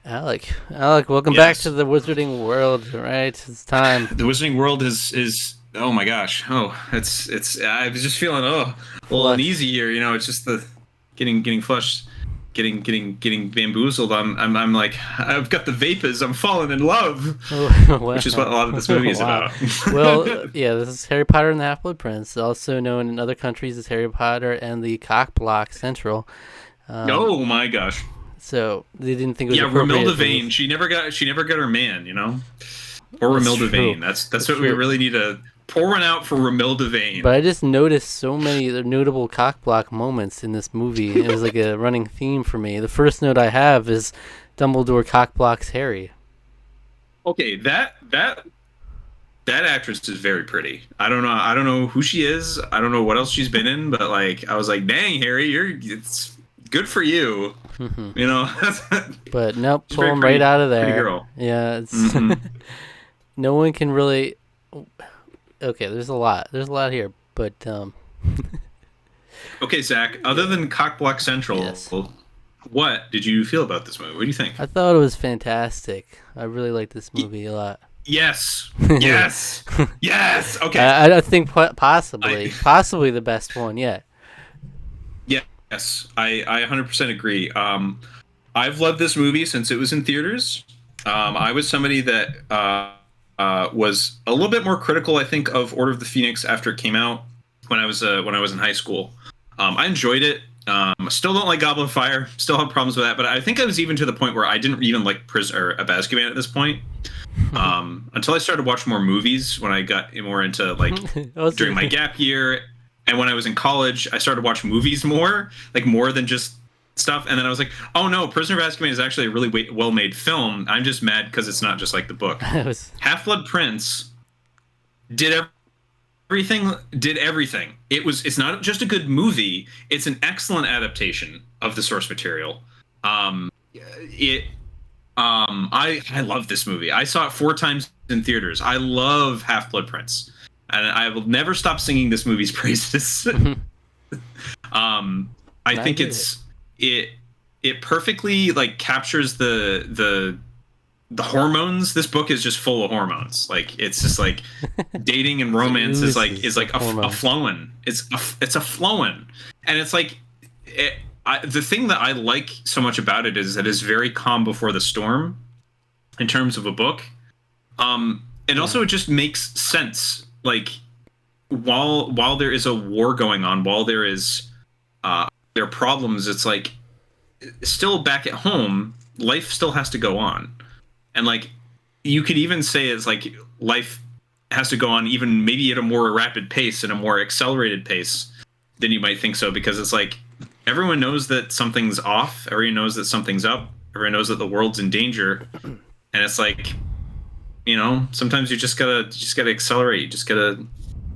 Alec, welcome back to Yes, the Wizarding World. Right, it's time. the Wizarding World is oh my gosh, it's I was just feeling a little Flush. uneasy here. It's just the getting flushed, getting bamboozled. I'm like I've got the vapors. I'm falling in love, Oh, which is what a wow, lot of this movie is wow. about. Well, yeah, this is Harry Potter and the Half-Blood Prince, also known in other countries as Harry Potter and the Cock Block Central. Um, Oh my gosh, so they didn't think it was yeah, appropriate Romilda for Vane. this. She never got her man. Poor That's Romilda true. Vane. That's That's what we true. really need to pour one out for Romilda But Vane. I just noticed so many notable cock block moments in this movie. It was like a running theme for me. The first note I have is Dumbledore cock blocks Harry. Okay, that actress is very pretty. I don't know who she is. I don't know what else she's been in, but like I was like, "Dang, Harry, it's good for you." You know, But nope, she's pull very him right out of pretty there. girl. Yeah, it's Hmm. no one can really. Okay, there's a lot. There's a lot here, but Okay, Zach. Other than Cockblock Central, yes, what did you feel about this movie? What do you think? I thought it was fantastic. I really like this movie a lot. Yes, Yeah, yes, yes. Okay, I think I possibly the best one yet. yes, I 100% agree. I've loved this movie since it was in theaters. I was somebody that was a little bit more critical, I think, of Order of the Phoenix after it came out when I was in high school. I enjoyed it. Still don't like Goblet of Fire. Still have problems with that. But I think I was even to the point where I didn't even like Prisoner of Azkaban at this point. Until I started watching more movies when I got more into like Also, during my gap year and when I was in college, I started watching movies more, like more than just stuff. And then I was like, oh no, Prisoner of Azkaban is actually a really well made film. I'm just mad because it's not just like the book. I was Half Blood Prince did everything. It's not just a good movie, it's an excellent adaptation of the source material. It I love this movie. I saw it 4 times in theaters. I love Half Blood Prince, and I will never stop singing this movie's praises. I I think get it. it it perfectly like captures the hormones. This book is just full of hormones. Like it's just like dating and It romance is like oozes is with like a hormones. flowing. It's a flowing, and it's like the thing that I like so much about it is that it's very calm before the storm in terms of a book. And Yeah. also it just makes sense. Like while there is a war going on, while there are problems, it's like still back at home, life still has to go on. And like you could even say it's like life has to go on even maybe at a more rapid pace and a more accelerated pace than you might think so, because it's like everyone knows that something's off, everyone knows that something's up, everyone knows that the world's in danger, and it's like sometimes you just gotta accelerate, you just gotta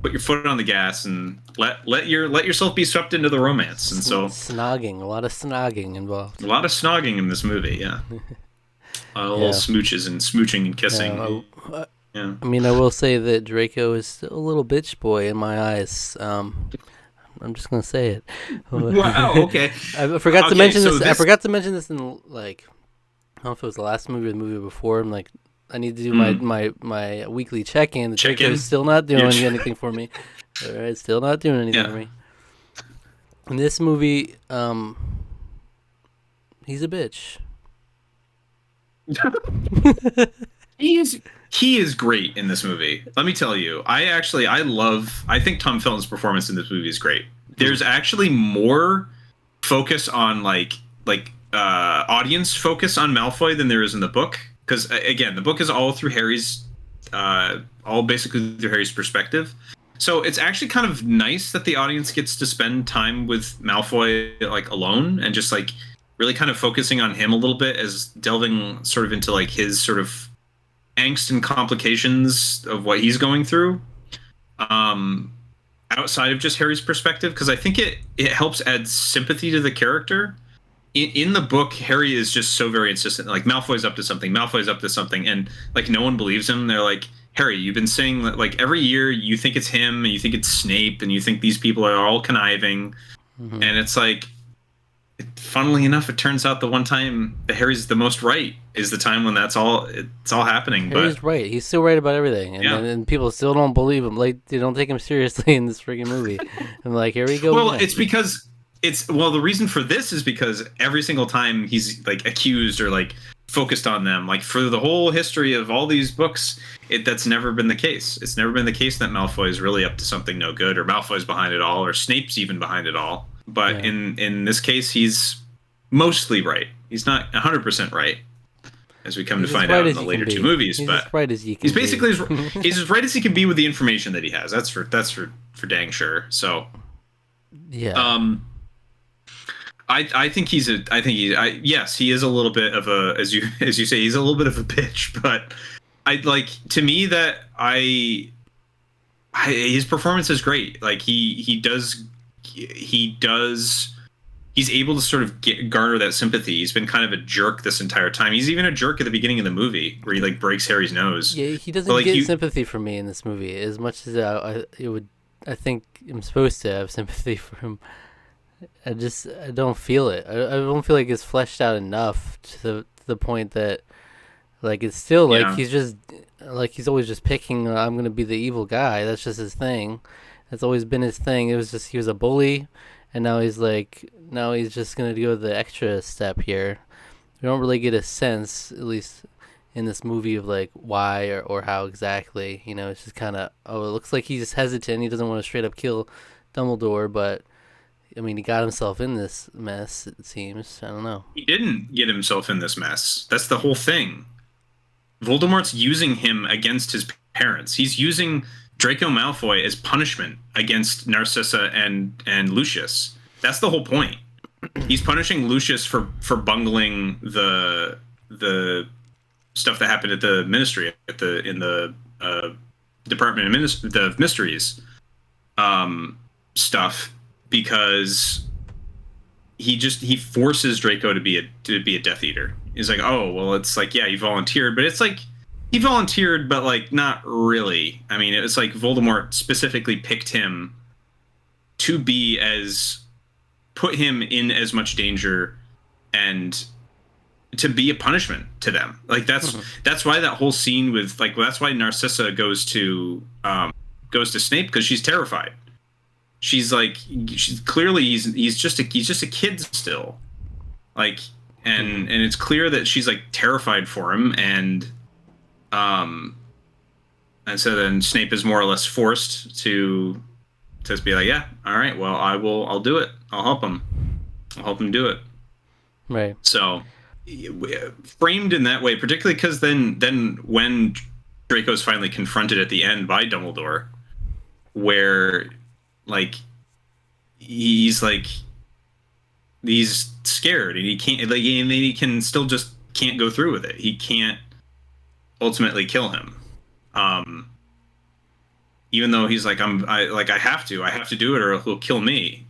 put your foot on the gas and let yourself be swept into the romance. And so Snogging, a lot of snogging involved. a lot of snogging in this movie, yeah. Little Yeah. smooches and smooching and kissing. I, Yeah. I mean, I will say that Draco is still a little bitch boy in my eyes. I'm just gonna say it. Wow. Okay. I forgot to Okay. mention So this. I this. forgot to mention this in like I don't know if it was the last movie or the movie before. I'm like, I need to do my Mm, my weekly check in. The check Draco is in. still not You're, doing anything for me. All right, still not doing anything for yeah. me. In this movie, he's a bitch. He's he is great in this movie. Let me tell you. I think Tom Felton's performance in this movie is great. There's actually more focus on audience focus on Malfoy than there is in the book, because again, the book is all basically through Harry's perspective. So it's actually kind of nice that the audience gets to spend time with Malfoy like alone and just like really kind of focusing on him a little bit, as delving sort of into like his sort of angst and complications of what he's going through, um outside of just Harry's perspective, because I think it helps add sympathy to the character. In the book, Harry is just so very insistent, like Malfoy's up to something, and like no one believes him. They're like, Harry, you've been saying that like every year you think it's him and you think it's Snape and you think these people are all conniving, Hmm. and it's like funnily enough, it turns out the one time that Harry's the most right is the time when it's all happening. But Harry's right. He's still right about everything, and yeah. then and people still don't believe him. Like they don't take him seriously in this freaking movie. I'm like, here we go Well, again. it's because the reason for this is because every single time he's like accused or like focused on them, like for the whole history of all these books, that's never been the case. It's never been the case that Malfoy is really up to something no good, or Malfoy's behind it all, or Snape's even behind it all. But Yeah. in this case, he's mostly right. He's not 100% right, as we come He's to as find right out in as the he later can be. two movies. He's But as right as he can he's basically be. he's as right as he can be with the information that he has. That's for dang sure. Yeah. I think yes, he is a little bit of a, as you say, he's a little bit of a bitch, but I like, to me, that his performance is great. Like he's able to sort of garner that sympathy. He's been kind of a jerk this entire time. He's even a jerk at the beginning of the movie where he like breaks Harry's nose. Yeah, he doesn't But like get sympathy from me in this movie as much as I think I'm supposed to have sympathy for him. I don't feel it. I don't feel like it's fleshed out enough to the point that like it's still like Yeah. he's just like he's always just picking. I'm gonna be the evil guy. That's just his thing. That's always been his thing. It was just he was a bully, and now he's just gonna go the extra step here. We don't really get a sense, at least in this movie, of like why or how exactly. You know, it's just kind of it looks like he's hesitant. He doesn't want to straight up kill Dumbledore, but I mean, he got himself in this mess. It seems. I don't know. He didn't get himself in this mess. That's the whole thing. Voldemort's using him against his parents. He's using Draco Malfoy as punishment against Narcissa and Lucius. That's the whole point. He's punishing Lucius for bungling the stuff that happened at the Ministry in the Department of the Mysteries stuff, because he forces Draco to be a Death Eater. He's like, oh well, it's like, yeah, he volunteered, but it's like he volunteered, but like not really. I mean, it's like Voldemort specifically picked him to put him in as much danger and to be a punishment to them. Like that's why that whole scene with like, that's why Narcissa goes to Snape, because she's terrified. She's clearly he's just a kid still, like, and it's clear that she's like terrified for him, and so then Snape is more or less forced to just be like, yeah, all right, well, I'll do it, I'll help him do it. Right. So framed in that way, particularly because then when Draco's finally confronted at the end by Dumbledore, where like he's scared and he can't, like, and he can still just can't go through with it. He can't ultimately kill him, even though he's like, I have to do it or he'll kill me.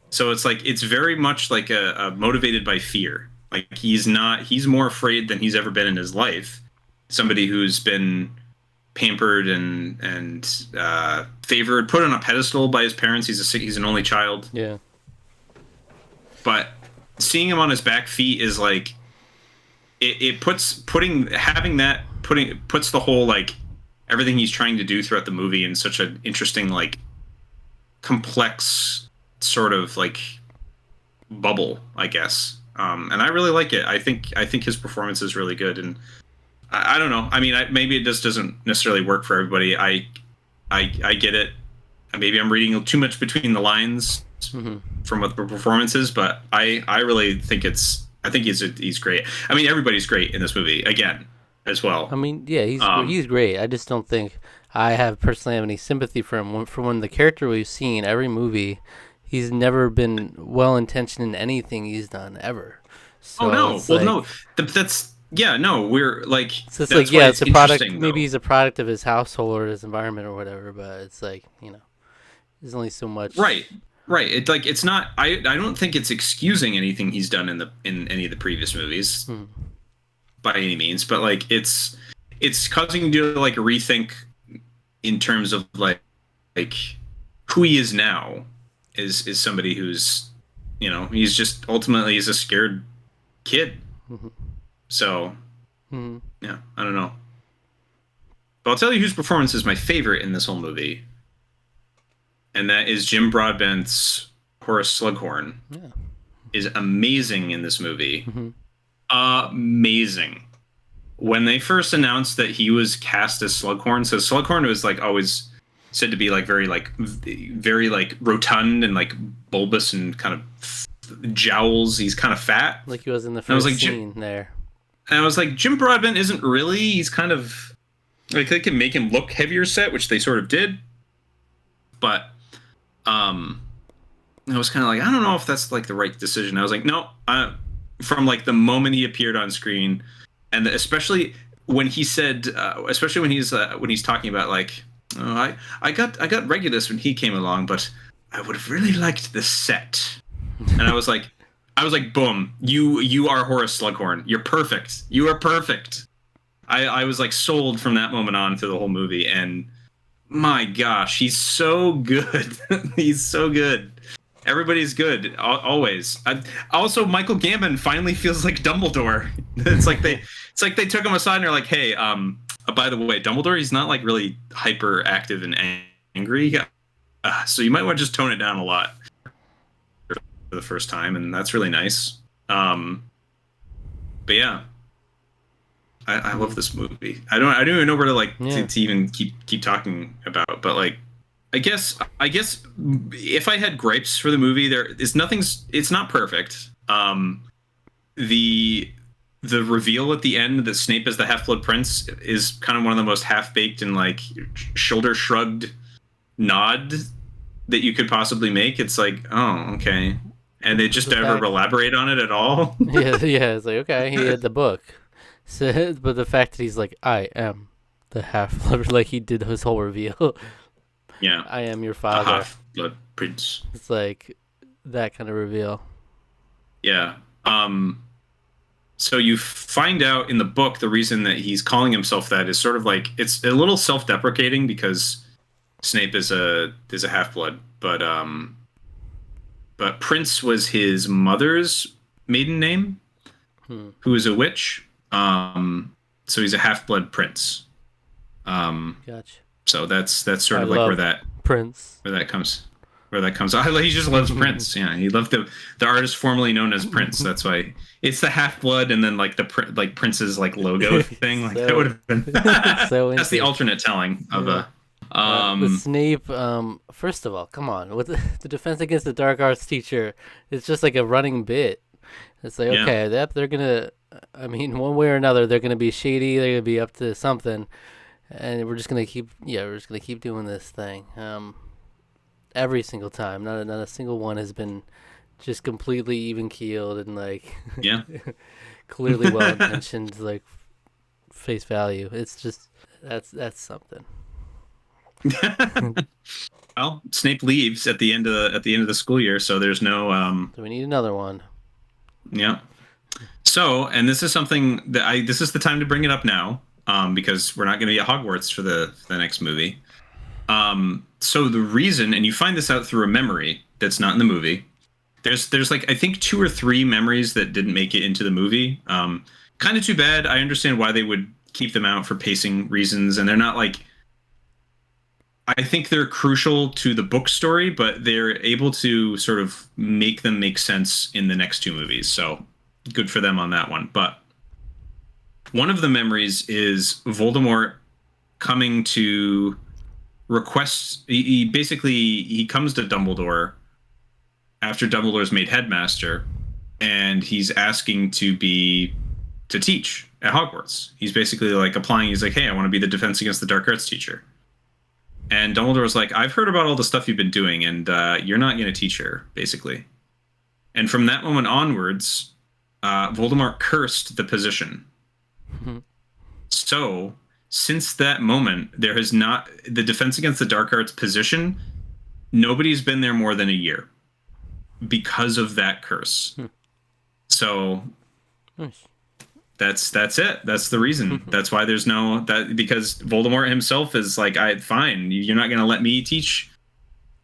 So it's like, it's very much like a motivated by fear. Like he's more afraid than he's ever been in his life. Somebody who's been pampered and favored, put on a pedestal by his parents. He's an only child. Yeah. But seeing him on his back feet is like, it puts the whole, like, everything he's trying to do throughout the movie in such an interesting, like, complex sort of like bubble, I guess. And I really like it. I think his performance is really good, and I don't know. I mean, maybe it just doesn't necessarily work for everybody. I get it. Maybe I'm reading too much between the lines from what the performance is, but I really think he's great. I mean, everybody's great in this movie again as well. I mean, yeah, he's great. I just don't think I personally have any sympathy for him. For when the character we've seen every movie, he's never been well intentioned in anything he's done ever. So we're like, it's just like, yeah, it's a product. Maybe he's a product of his household or his environment or whatever. But it's like, there's only so much. Right. It's like, it's not. I don't think it's excusing anything he's done in any of the previous movies by any means. But like, it's causing you to like rethink in terms of like who he is now is somebody who's he's just ultimately he's a scared kid. Mm-hmm. So Mm-hmm. yeah, I don't know. But I'll tell you whose performance is my favorite in this whole movie, and that is Jim Broadbent's Horace Slughorn. Yeah. Is amazing in this movie. Mm-hmm. Amazing. When they first announced that he was cast as Slughorn, so Slughorn was like always said to be like very like rotund and like bulbous and kind of jowls. He's kind of fat. Like he was in the And I was first like, scene there. and I was like, Jim Broadbent isn't really. He's kind of like they can make him look heavier set, which they sort of did. But I was kind of like, I don't know if that's like the right decision. I was like, no, from like the moment he appeared on screen, and especially when he said, especially when he's talking about like, oh, I got Regulus when he came along, but I would have really liked the set. And I was like, boom, you are Horace Slughorn. You're perfect. You are perfect. I was like sold from that moment on through the whole movie, and my gosh, he's so good. He's so good. Everybody's good always. Also, Michael Gambon finally feels like Dumbledore. It's like they took him aside and they're like, "Hey, by the way, Dumbledore, he's not like really hyperactive and angry, so you might want to just tone it down a lot for the first time, and that's really nice." But yeah, I love this movie. I don't even know where to like Yeah. to even keep talking about, but like I guess if I had gripes for the movie, it's not perfect. The reveal at the end that Snape is the Half-Blood Prince is kind of one of the most half-baked and like shoulder shrugged nod that you could possibly make. It's like, oh, okay. And they just The never fact- elaborate on it at all. Yeah, yeah. It's like, okay, he had the book. So, but the fact that he's like, I am the half blood, like he did his whole reveal. Yeah. I am your A father. Half-Blood Prince. It's like that kind of reveal. Yeah. So you find out in the book the reason that he's calling himself that is sort of like it's a little self-deprecating because Snape is a half-blood, but Prince was his mother's maiden name, who is a witch. So he's a half-blood prince. Gotcha. So that's sort I of like love Prince. where that comes. He just loves Prince. Yeah, he loved the artist formerly known as Prince. That's why it's the half blood and then like like Prince's like logo thing. Like So- that would have been. so That's the into- alternate telling of Yeah. a. The Snape, first of all, come on. With the defense against the dark arts teacher, it's just like a running bit. It's like, Yeah. okay, they're gonna, I mean, one way or another, they're gonna be shady. They're gonna be up to something, and we're just gonna keep doing this thing. Every single time, not a single one has been just completely even keeled and like Yeah. clearly well intentioned, like face value. It's just that's something. Well, Snape leaves at the end of the school year, so there's no So we need another one. yeah. So, and this is something that this is the time to bring it up now, because we're not going to be at Hogwarts for the next movie. So the reason, and you find this out through a memory that's not in the movie. There's like I think 2 or 3 memories that didn't make it into the movie. Kind of too bad. I understand why they would keep them out for pacing reasons, and they're not like. I think they're crucial to the book story, but they're able to sort of make them make sense in the next 2 movies. So good for them on that one. But one of the memories is Voldemort coming to request. He basically he comes to Dumbledore after Dumbledore's made headmaster, and he's asking to teach at Hogwarts. He's basically like applying. He's like, hey, I want to be the Defense Against the Dark Arts teacher. And Dumbledore's like, I've heard about all the stuff you've been doing, and you're not going to teach her, basically. And from that moment onwards, Voldemort cursed the position. So, since that moment, there has not the Defense Against the Dark Arts position. Nobody's been there more than a year because of that curse. So Nice. that's it. That's the reason. That's why there's because Voldemort himself is like, fine. You're not going to let me teach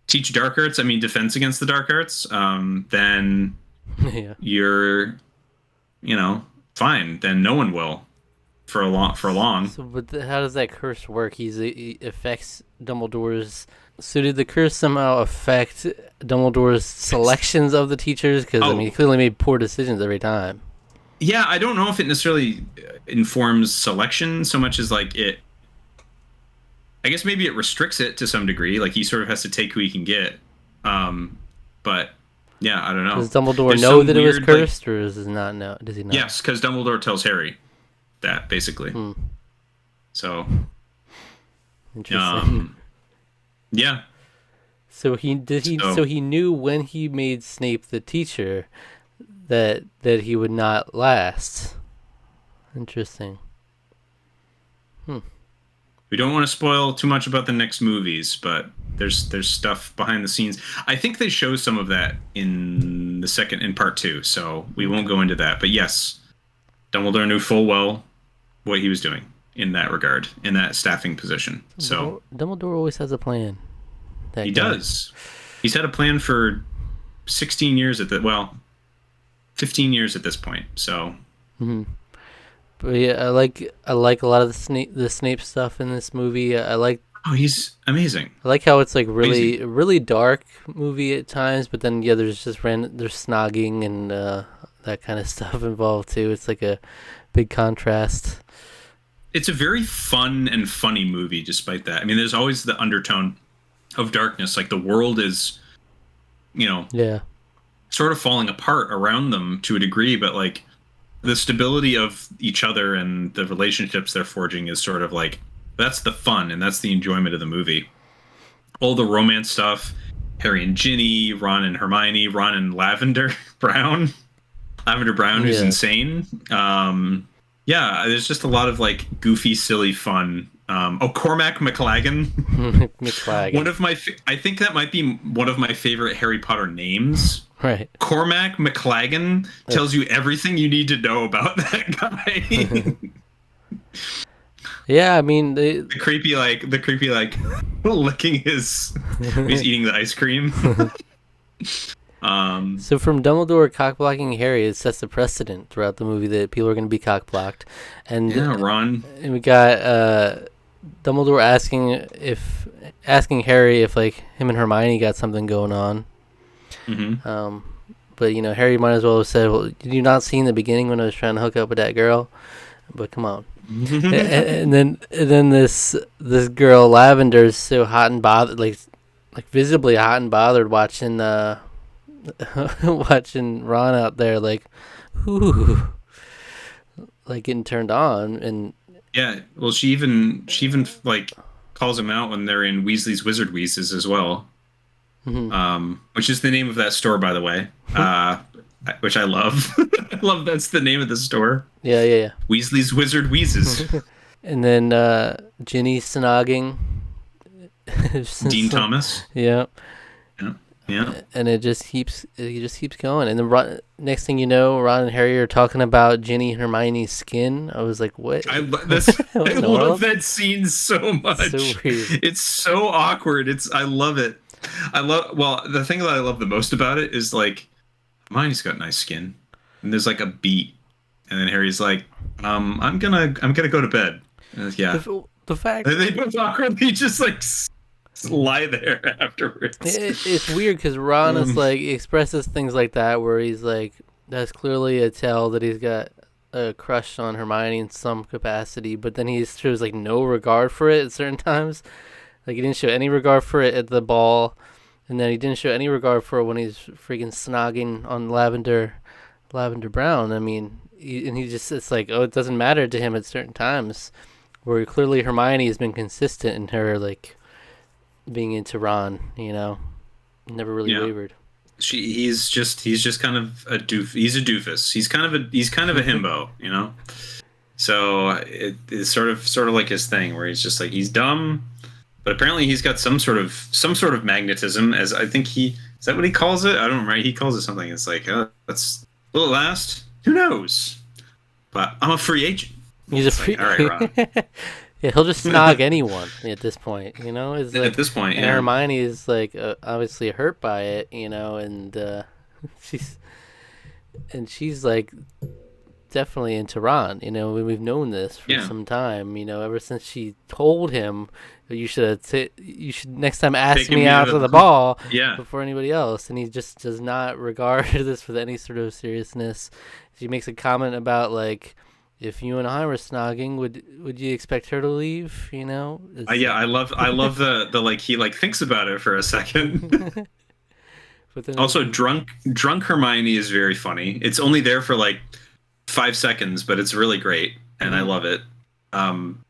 teach dark arts, I mean defense against the dark arts, then Yeah. you're, fine. Then no one will for long. So, but how does that curse work? He affects Dumbledore's. So, did the curse somehow affect Dumbledore's selections of the teachers? Because I mean, he Oh, clearly made poor decisions every time. yeah, I don't know if it necessarily informs selection so much as like it. I guess maybe it restricts it to some degree. Like he sort of has to take who he can get. Um, but yeah, I don't know. Does Dumbledore There's know some that it was weird like cursed, or does he not know? Does he not? yes, because Dumbledore tells Harry that basically. Hmm. So Interesting. yeah. So he did he. So So he knew when he made Snape the teacher that he would not last. Interesting. Hmm. we don't want to spoil too much about the next movies, but there's stuff behind the scenes. I think they show some of that in part two, so we won't go into that. But yes, Dumbledore knew full well what he was doing in that regard, in that staffing position. So Dumbledore always has a plan. That he guy. does. He's had a plan for 16 years 15 years at this point. So Hmm. But yeah, I like a lot of the Snape stuff in this movie. oh, he's amazing. I like how it's like Amazing. really dark movie at times, but then yeah, there's snogging and that kind of stuff involved too. It's like a big contrast. It's a very fun and funny movie despite that. I mean, there's always the undertone of darkness, like the world is, Yeah. sort of falling apart around them to a degree, but like the stability of each other and the relationships they're forging is sort of like that's the fun and that's the enjoyment of the movie. All the romance stuff, Harry and Ginny, Ron and Hermione, Ron and Lavender Brown, who's Yeah. insane. Yeah, there's just a lot of like goofy, silly fun. Cormac McLaggen, McFlagan. I think that might be one of my favorite Harry Potter names. Right. Cormac McLaggen tells you everything you need to know about that guy. Yeah, I mean The creepy like licking his he's eating the ice cream. So from Dumbledore cockblocking Harry, it sets the precedent throughout the movie that people are going to be cockblocked, and Yeah, Ron. and we got Dumbledore asking Harry if like him and Hermione got something going on. Hmm. But Harry might as well have said, "Well, did you not see in the beginning when I was trying to hook up with that girl?" But come on. And then this girl Lavender is so hot and bothered, like visibly hot and bothered watching watching Ron out there, like, ooh, like getting turned on, and Yeah, well, she even like calls him out when they're in Weasley's Wizard Wheezes as well. mhm. Which is the name of that store, by the way. Which I love. I love that's the name of the store. Yeah. Weasley's Wizard Wheezes. And then Ginny snogging. Dean Thomas. Yeah. Yeah, yeah. And it just keeps going. And then next thing you know, Ron and Harry are talking about Ginny and Hermione's skin. I was like, what? I this. What I in the love world? that scene so much. So weird. It's so awkward. I love it. Well, the thing that I love the most about it is like Hermione's got nice skin, and there's like a beat, and then Harry's like, I'm gonna go to bed. And yeah, The fact and they both awkwardly just like lie there afterwards. it's weird because Ron is like expresses things like that where he's like that's clearly a tell that he's got a crush on Hermione in some capacity, but then he shows like no regard for it at certain times. Like he didn't show any regard for it at the ball, and then he didn't show any regard for it when he's freaking snogging on Lavender Brown. I mean, he just it's like it doesn't matter to him at certain times, where clearly Hermione has been consistent in her like being into Ron. Never really Yeah. wavered. He's just kind of a he's a doofus. He's kind of a himbo, So it's sort of like his thing where he's just like he's dumb, but apparently he's got some sort of magnetism. As I think is that what he calls it? I don't remember. He calls it something. It's like will it last? Who knows? But I'm a free agent. He's a It's free. like, all right, Ron. Yeah, he'll just snog anyone at this point. It's At like, this point, and yeah. Hermione is like obviously hurt by it. And she's she's like definitely into Ron. We've known this for Yeah. some time. Ever since she told him you should next time ask Taking me me out to to the the ball yeah. before anybody else, and he just does not regard this with any sort of seriousness. She makes a comment about like, if you and I were snogging, would you expect her to leave? It's Yeah, I love the like he like thinks about it for a second. but then Also, drunk Hermione is very funny. It's only there for like 5 seconds, but it's really great, and I Mhm. love it. Um,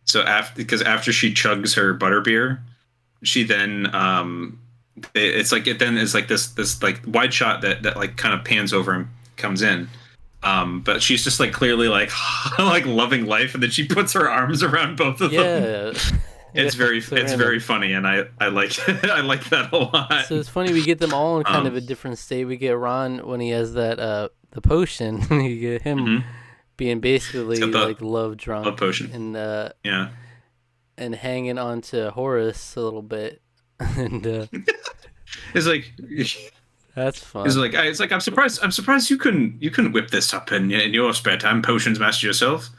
so after she chugs her butterbeer, she then it's like it then is like this like wide shot that like kind of pans over and comes in. But she's just like clearly like like loving life, and then she puts her arms around both of them. Yeah. Yeah, so It's very random. funny, and I like I like that a lot. So it's funny, we get them all in kind of Um, a different state. We get Ron when he has that the potion. You get him mhm. being It's got basically the like love love drunk potion. Yeah. and hanging on to Horace a little bit. And It's like that's fun. it's like I'm surprised you couldn't whip this up in your spare time, potions master yourself.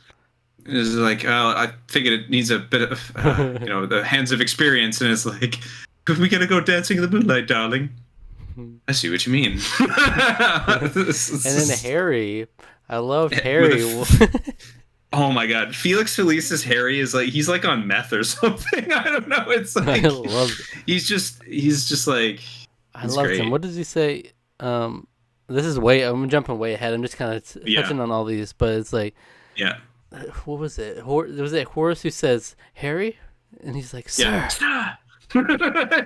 It's like I figured it needs a bit of the hands of experience, and it's like we gotta go dancing in the moonlight, darling. I see what you mean. And then Harry, I love With Harry. oh my god, Felix Felice's Harry is like he's like on meth or something. I don't know. It's I like loved he's just like I he's loved him. great. What does he say? This is I'm jumping way ahead. I'm just kind of Yeah, touching on all these, but it's like, yeah, what was it? Was it Horace who says Harry, and he's like, yeah. "Sir."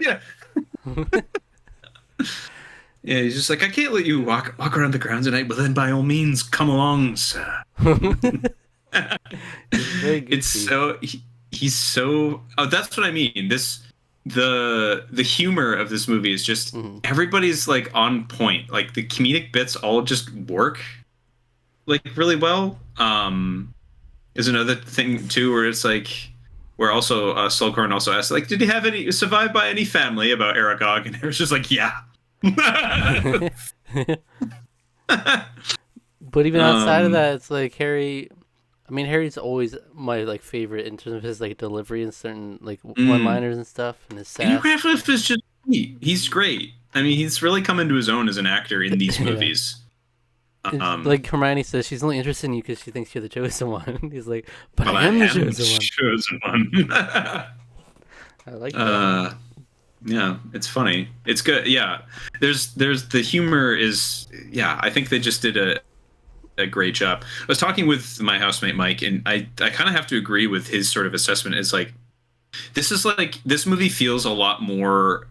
Yeah. Yeah, he's just like, I can't let you walk around the grounds tonight, but then by all means, come along, sir. He's very It's goofy. so he's so. Oh, that's what I mean. The humor of this movie is just Mhm. everybody's like on point. Like the comedic bits all just work like really well. Is another thing too where it's like where also Slughorn also asked like, did he have any survived by any family about Aragog? And it was just like, yeah. But even outside of um, that, it's like Harry. I mean, Harry's always my like favorite in terms of his like delivery and certain like mm. one-liners and stuff and his Hugh sass. Radcliffe is just he's great. I mean, he's really come into his own as an actor in these Yeah. movies. It's Um, like Hermione says, she's only interested in you because she thinks you're the chosen one. He's like, but but I I am the am the chosen one. chosen one. I like that. uh, yeah, it's funny. It's good. Yeah, there's the humor is yeah. I think they just did a great job. I was talking with my housemate Mike, and I kind of have to agree with his sort of assessment. It's like this is like this movie feels or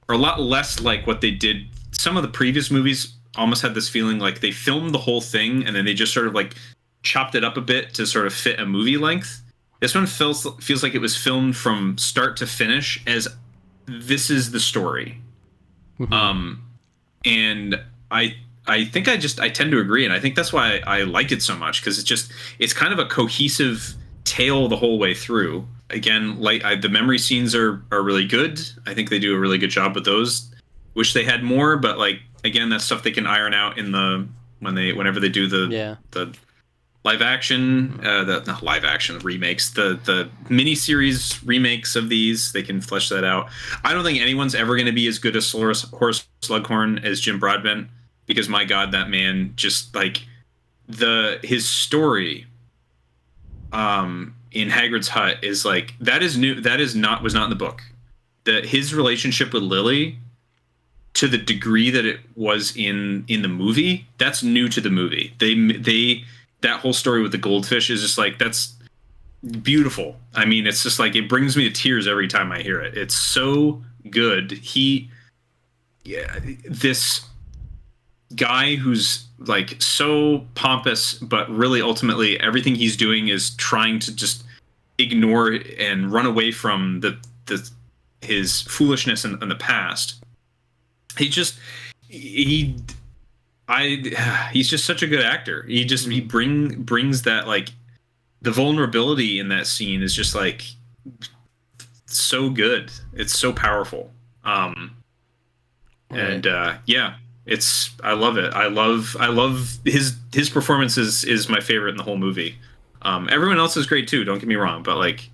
a lot less like what they did. Some of the previous movies almost had this feeling like they filmed the whole thing and then they just sort of like chopped it up a bit to sort of fit a movie length. This one feels like it was filmed from start to finish as this is the story. Mhm. Um, and I think I tend to agree, and I think that's why I liked it so much because it's kind of a cohesive tale the whole way through. Again, the memory scenes are really good. I think they do a really good job with those. Wish they had more, but like again, that's stuff they can iron out in the whenever they do Yeah. the live action the not live action remakes the miniseries remakes of these they can flesh that out. I don't think anyone's ever going to be as good as Horace Slughorn as Jim Broadbent because my god that man just like the his story in Hagrid's hut is like that is new that is not was not in the book. His relationship with Lily to the degree that it was in the movie, that's new to the movie. They that whole story with the goldfish is just like that's beautiful. I mean, it's just like it brings me to tears every time I hear it. It's so good. Yeah, this guy who's like so pompous, but really ultimately everything he's doing is trying to just ignore and run away from the his foolishness in the past. He just he I he's just such a good actor. He Mhm. brings that like the vulnerability in that scene is just like so good. It's so powerful. Right. And yeah, it's I love it. I love his performance is my favorite in the whole movie. Everyone else is great too. Don't get me wrong, but like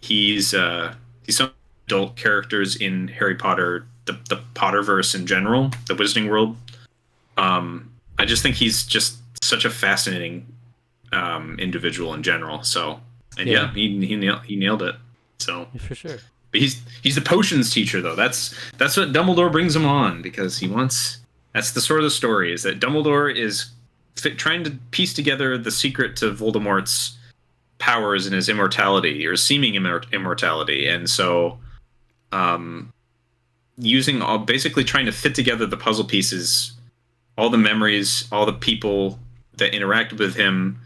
he's some adult characters in Harry Potter, the Potterverse in general, the Wizarding World. I just think he's just such a fascinating individual in general. So, and Yeah, yeah, he nailed it. So, for sure. but he's the potions teacher though. That's what Dumbledore brings him on because he wants. That's the sort of the story is that Dumbledore is trying to piece together the secret to Voldemort's powers and his immortality or seeming immortality, and so um, using all basically trying to fit together the puzzle pieces, all the memories, all the people that interacted with him,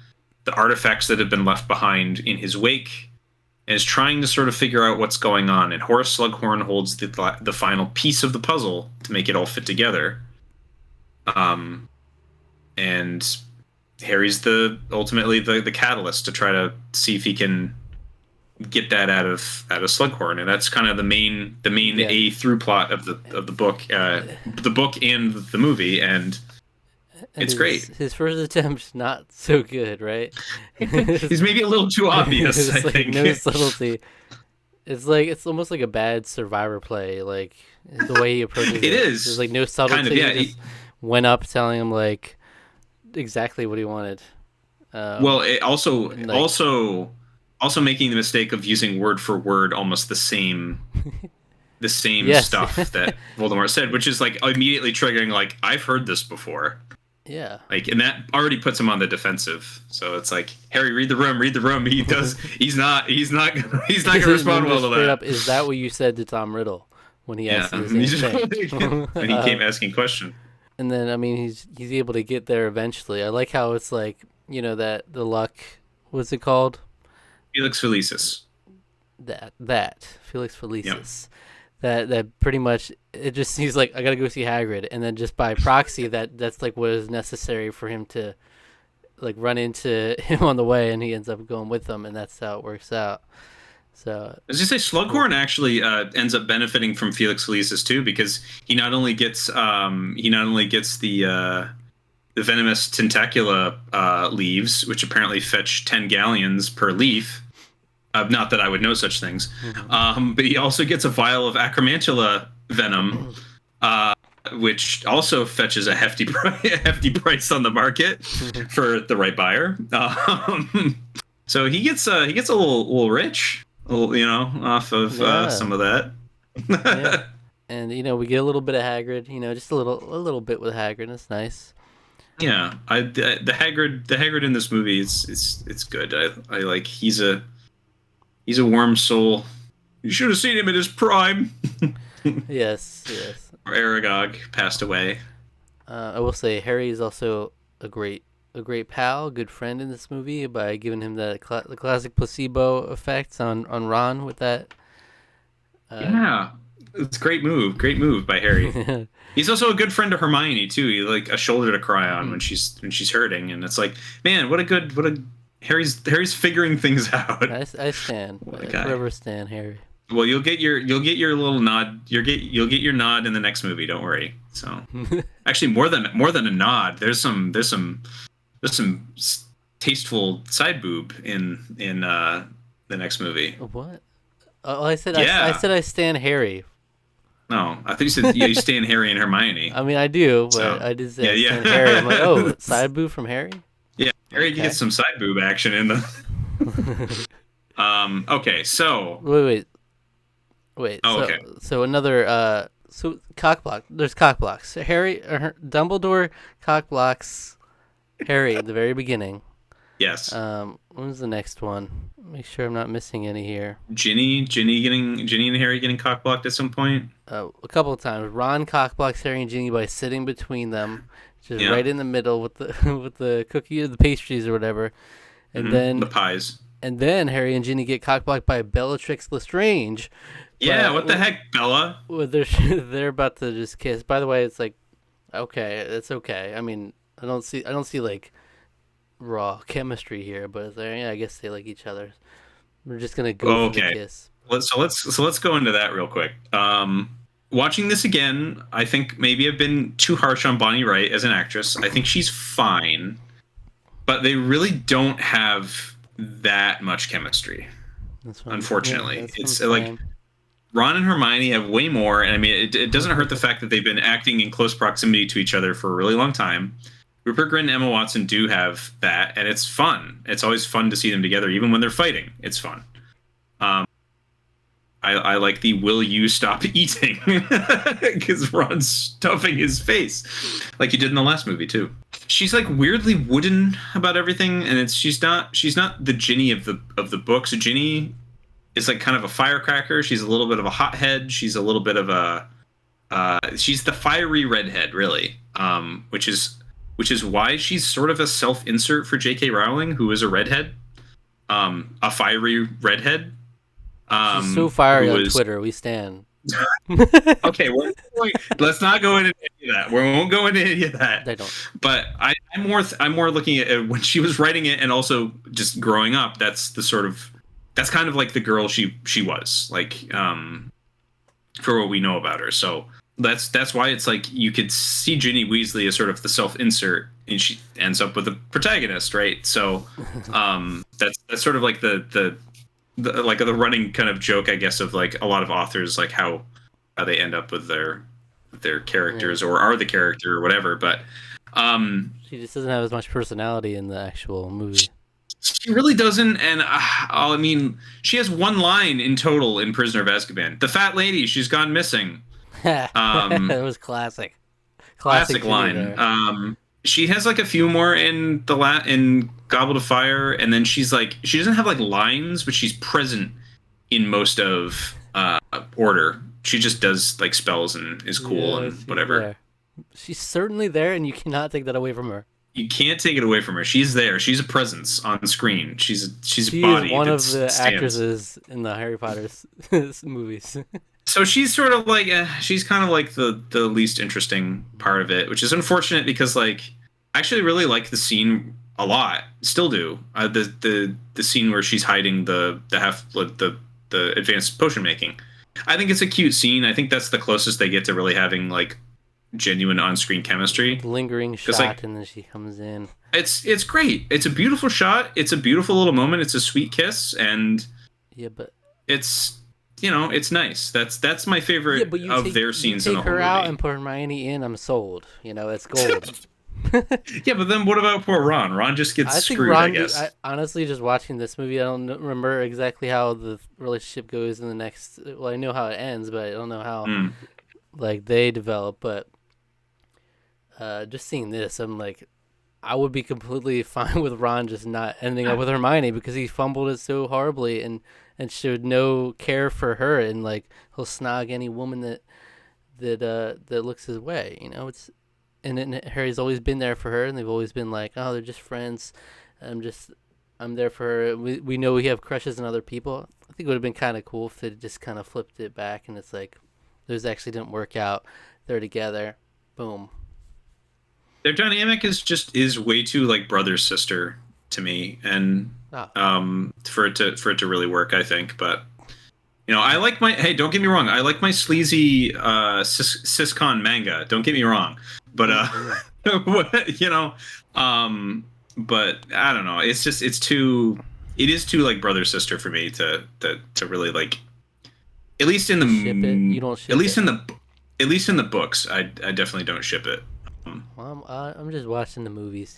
the artifacts that have been left behind in his wake, and is trying to sort of figure out what's going on. And Horace Slughorn holds the final piece of the puzzle to make it all fit together. And Harry's the ultimately the catalyst to try to see if he can get that out of Slughorn, and that's kind of the main Yeah. A through plot of the book and the movie, and And it's great. his first attempt not so good, right? He's maybe a little too obvious, I It's like think. no subtlety. It's like it's almost like a bad Survivor play, like the way he approaches it. It is There's like no subtlety. kind of yeah. He just went up telling him like exactly what he wanted. Well, it also And, like also making the mistake of using word for word almost the same yes, stuff that Voldemort said, which is like immediately triggering like I've heard this before. yeah. Like, and that already puts him on the defensive. So it's like, Harry, read the room, read the room. He does. He's not gonna respond well to Straight that. up, is that what you said to Tom Riddle when he Yeah, asked you the same thing? when he came asking question. And then I mean he's able to get there eventually. I like how it's like that the luck. What's it called? Felix Felicis. That Felix Yep. Felicis. That pretty much it just he's like I gotta go see Hagrid, and then just by proxy that's like what is necessary for him to like run into him on the way, and he ends up going with them, and that's how it works out. So As you say, cool. Slughorn actually ends up benefiting from Felix Felicis too, because he not only gets the venomous tentacula leaves, which apparently fetch 10 galleons per leaf. Not that I would know such things. But he also gets a vial of acromantula venom, which also fetches a a hefty price on the market for the right buyer. So he gets a little rich, off of Yeah, some of that. yeah. And we get a little bit of Hagrid, just a little bit with Hagrid. It's nice. Yeah, the Hagrid in this movie it's good. I like he's a warm soul. You should have seen him in his prime. Yes, yes. Aragog passed away. I will say Harry is also a great pal, good friend in this movie by giving him the classic placebo effect on Ron with that. Uh, Yeah, it's a great move by Harry. He's also a good friend to Hermione too. He's like a shoulder to cry on when she's hurting, and it's like, man, what a Harry's figuring things out. I stand. What a I guy. forever stand Harry. Well, you'll get your little nod. You'll get your nod in the next movie. Don't worry. So actually, more than a nod. There's some tasteful side boob in the next movie. What? Oh, I said I Yeah. said I stand Harry. No, I think you said you stand Harry and Hermione. I mean I do, So but I did yeah, say I stand Harry. I'm like, yeah. oh, side boo from Harry. Yeah, Harry Okay. gets some side boob action in the. Okay, so. Wait. Oh, So okay. so another cock block. There's cock blocks. Dumbledore cock blocks Harry at the very beginning. Yes. What was the next one? Make sure I'm not missing any here. Ginny and Harry getting cockblocked at some point. A couple of times. Ron cock blocks Harry and Ginny by sitting between them, just Yeah. right in the middle with the with the cookie or the pastries or whatever. And The pies. then Harry and Ginny get cock blocked by Bellatrix Lestrange. Yeah. But What the heck, Bella? well, they're they're about to just kiss. By the way, it's like okay, it's okay. I mean, I don't see like raw chemistry here, but it's like, yeah, I guess they like each other. We're just gonna go for the Okay, kiss. let's go into that real quick. Watching this again, I think maybe I've been too harsh on Bonnie Wright as an actress. I think she's fine, but they really don't have that much chemistry. That's what yeah, Unfortunately, that's what I'm it's like saying. Ron and Hermione have way more, and I mean, it doesn't hurt the fact that they've been acting in close proximity to each other for a really long time. Rupert Grint and Emma Watson do have that, and it's fun. It's always fun to see them together, even when they're fighting. It's fun. Um, I like the "Will you stop eating?" because Ron's stuffing his face, like he did in the last movie too. She's like weirdly wooden about everything, and it's she's not the Ginny of the books. Ginny is like kind of a firecracker. She's a little bit of a hothead. She's a little bit of a she's the fiery redhead, really, which is why she's sort of a self-insert for J.K. Rowling, who is a redhead, a fiery redhead, She's so fiery who on is Twitter. We stand. okay. Let's not go into any of that. We won't go into any of that. They don't. But I'm more looking at when she was writing it, and also just growing up. That's kind of like the girl she was like, for what we know about her. So that's why it's like you could see Ginny Weasley as sort of the self-insert, and she ends up with the protagonist, right? So that's sort of like the like the running kind of joke, I guess, of like a lot of authors, like how they end up with their characters, Yeah. or are the character or whatever. But She just doesn't have as much personality in the actual movie. she really doesn't. And I mean, she has one line in total in Prisoner of Azkaban. The fat lady, she's gone missing. It was classic. Classic Ginny line. there. She has like a few more in in Goblet of Fire, and then she's like she doesn't have like lines, but she's present in most of Order. She just does like spells and is cool Yeah, and she's whatever. there. She's certainly there, and you cannot take that away from her. You can't take it away from her. She's there. She's a presence on screen. She's a She is body one that of the stands. actresses in the Harry Potter movies. So she's sort of like she's kind of like the least interesting part of it, which is unfortunate because like I actually really like the scene a lot. Still do. The scene where she's hiding the advanced potion making. I think it's a cute scene. I think that's the closest they get to really having like genuine on-screen chemistry. Lingering shot, Like and then she comes in. it's great. It's a beautiful shot. It's a beautiful little moment. It's a sweet kiss, and Yeah, but it's it's nice. That's my favorite but you of their scenes in take the whole her out movie. and put Hermione in. I'm sold. It's gold. Yeah, but then what about poor Ron? Ron just gets I think screwed, I Ron. guess. Honestly, just watching this movie, I don't remember exactly how the relationship goes in the next. Well, I know how it ends, but I don't know how Mm. like they develop. But just seeing this, I'm like, I would be completely fine with Ron just not ending up with Hermione because he fumbled it so horribly and showed no care for her, and like he'll snog any woman that looks his way. And Harry's always been there for her, and they've always been like, oh, they're just friends. I'm there for her. We know we have crushes on other people. I think it would have been kind of cool if they just kind of flipped it back, and it's like, those actually didn't work out. They're together. Boom. Their dynamic is way too like brother sister to me, and Oh, for it to really work, I think. But I like my hey, don't get me wrong, I like my sleazy siscon manga. Don't get me wrong, but you know, but I don't know. It's just it is too like brother sister for me to really like. At least in the ship it. You don't ship at least it. at least in the books, I definitely don't ship it. Well, I'm just watching the movies.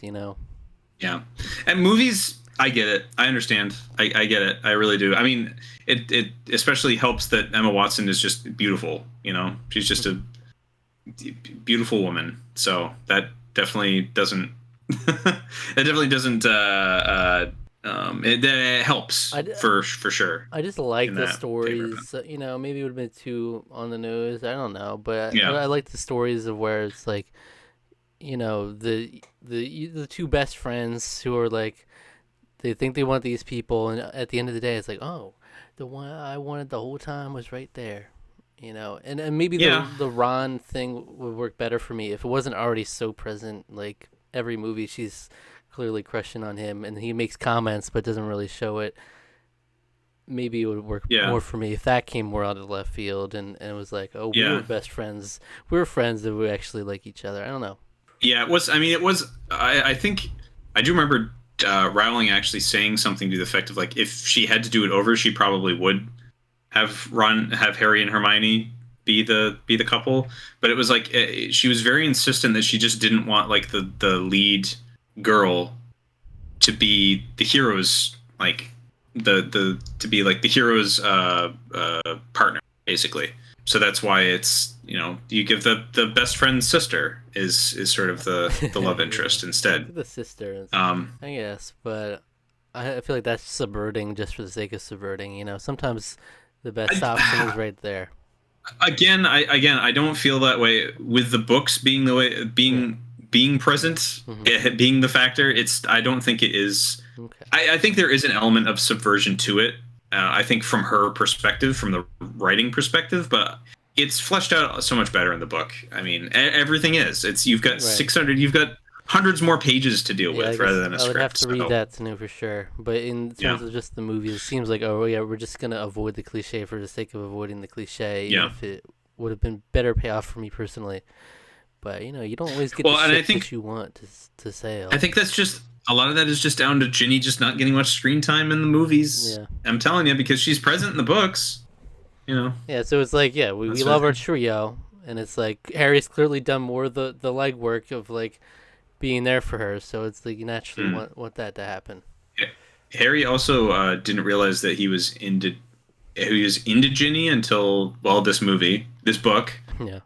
Yeah, and movies, I get it. I understand. I get it. I really do. I mean, it especially helps that Emma Watson is just beautiful. She's just a beautiful woman. So that definitely doesn't. That definitely doesn't. It helps for sure. I just like in the that stories. Maybe it would have been too on the nose. I don't know, but Yeah. I like the stories of where it's like, the two best friends who are like, they think they want these people, and at the end of the day, it's like, oh, the one I wanted the whole time was right there. And maybe Yeah. the Ron thing would work better for me if it wasn't already so present. Like every movie, she's clearly crushing on him, and he makes comments but doesn't really show it. Maybe it would work Yeah. more for me if that came more out of left field, and it was like, oh, we were Yeah. best friends. We were friends that we actually like each other. I don't know. Yeah, it was. I mean, it was. I think I do remember Rowling actually saying something to the effect of like, if she had to do it over, she probably would have Harry and Hermione be the couple. But it was like she was very insistent that she just didn't want like the lead girl to be the hero's like the to be like the hero's partner basically. So that's why it's, you know, you give the best friend's sister is sort of the love interest instead. The sister, Um, I guess, but I feel like that's subverting just for the sake of subverting. Sometimes the best option is right there. I don't feel that way with the books being the way being present, it being the factor. I don't think it is. Okay. I think there is an element of subversion to it. I think from her perspective, from the writing perspective, but it's fleshed out so much better in the book. I mean, everything is. You've got 600, you've got hundreds more pages to deal with rather than a script. I would have to read that to know for sure. But in terms of just the movie, it seems like, oh yeah, we're just gonna avoid the cliche for the sake of avoiding the cliche. Yeah. If it would have been better payoff for me personally. But you don't always get and the I shit think that you want to sail. I think that's just a lot of that is just down to Ginny just not getting much screen time in the movies. Yeah. I'm telling you, because she's present in the books. Yeah, so it's like, yeah, we love our trio, and it's like Harry's clearly done more of the legwork of like being there for her, so it's like you naturally want that to happen. Harry also didn't realize that he was into Ginny until this book. Yeah.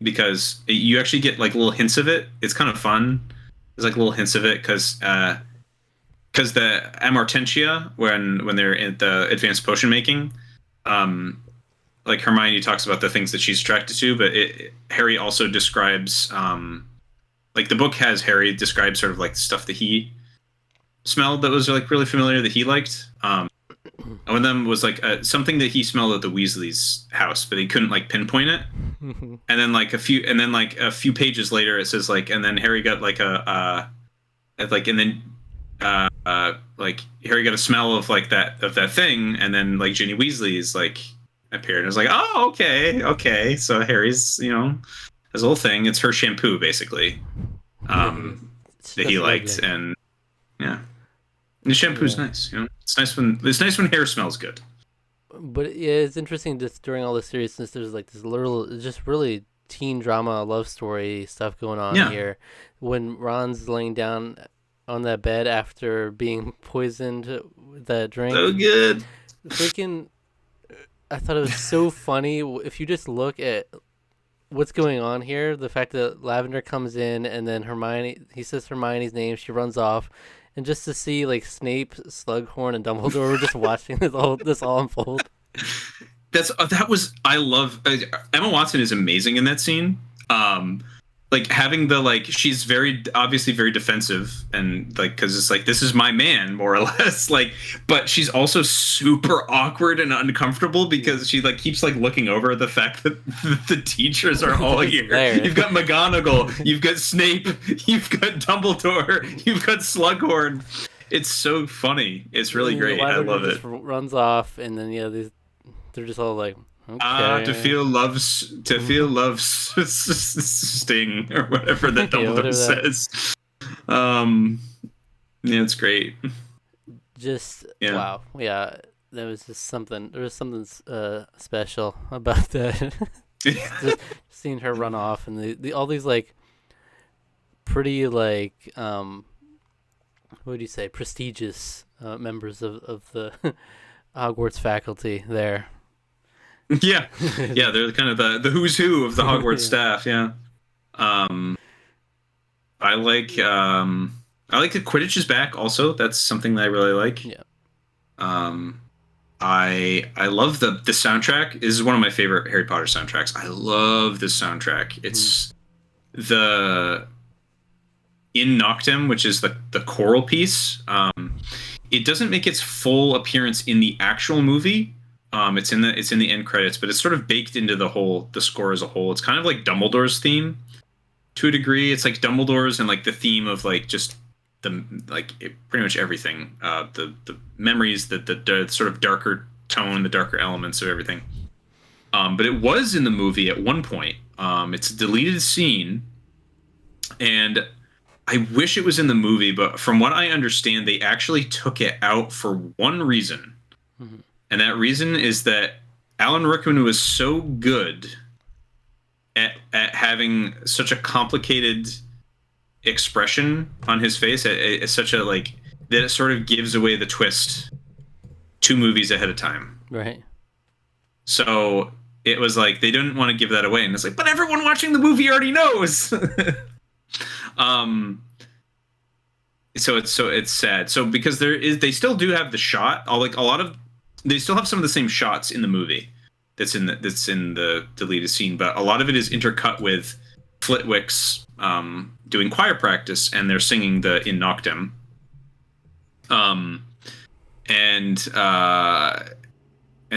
Because you actually get like little hints of it. It's kind of fun. There's like little hints of it because the Amortentia when they're in the advanced potion making, like Hermione talks about the things that she's attracted to, but Harry also describes like the book has Harry describe sort of like stuff that he smelled that was like really familiar that he liked. One of them was like something that he smelled at the Weasleys' house, but he couldn't like pinpoint it. And then like a few pages later, it says like, and then Harry got like like Harry got a smell of like that thing, and then like Ginny Weasley's like appeared, and I was like, oh, okay. So Harry's his little thing. It's her shampoo basically, that he liked, and yeah. And the shampoo's nice, It's nice when hair smells good. But yeah, it's interesting just during all the seriousness, there's like this little, just really teen drama, love story stuff going on here. When Ron's laying down on that bed after being poisoned with that drink. So good. Freaking, I thought it was so funny. If you just look at what's going on here, the fact that Lavender comes in and then he says Hermione's name, she runs off. And just to see like Snape, Slughorn, and Dumbledore just watching this all unfold. I love Emma Watson is amazing in that scene. Like having she's obviously very defensive and like because it's like this is my man more or less like, but she's also super awkward and uncomfortable because she like keeps like looking over the fact that the teachers are all here. You've got McGonagall, you've got Snape, you've got Dumbledore, you've got Slughorn. It's so funny. It's really great. I love it. Runs off and then they're just all like. Okay. To feel love's sting or whatever that Dumbledore says. Yeah, it's great. Just wow, yeah. There was something special about that. Just seeing her run off and all these like pretty like what would you say prestigious members of the Hogwarts faculty there. Yeah, they're kind of the who's who of the Hogwarts staff. Yeah, I like the Quidditch is back. Also, that's something that I really like. Yeah. I love the soundtrack. This is one of my favorite Harry Potter soundtracks. I love this soundtrack. It's the In Noctem, which is the choral piece. It doesn't make its full appearance in the actual movie. It's in the end credits, but it's sort of baked into the score as a whole. It's kind of like Dumbledore's theme to a degree. It's like Dumbledore's and like the theme of like just pretty much everything. The memories, the sort of darker tone, the darker elements of everything. But it was in the movie at one point. It's a deleted scene, and I wish it was in the movie, but from what I understand, they actually took it out for one reason. Mhm. And that reason is that Alan Rickman was so good at having such a complicated expression on his face, at such a like that it sort of gives away the twist 2 movies ahead of time. Right. So it was like they didn't want to give that away, and it's like, but everyone watching the movie already knows. um, so it's sad. So because they still do have the shot, like a lot of they still have some of the same shots in the movie that's in the deleted scene, but a lot of it is intercut with Flitwick's doing choir practice, and they're singing the In Noctem. And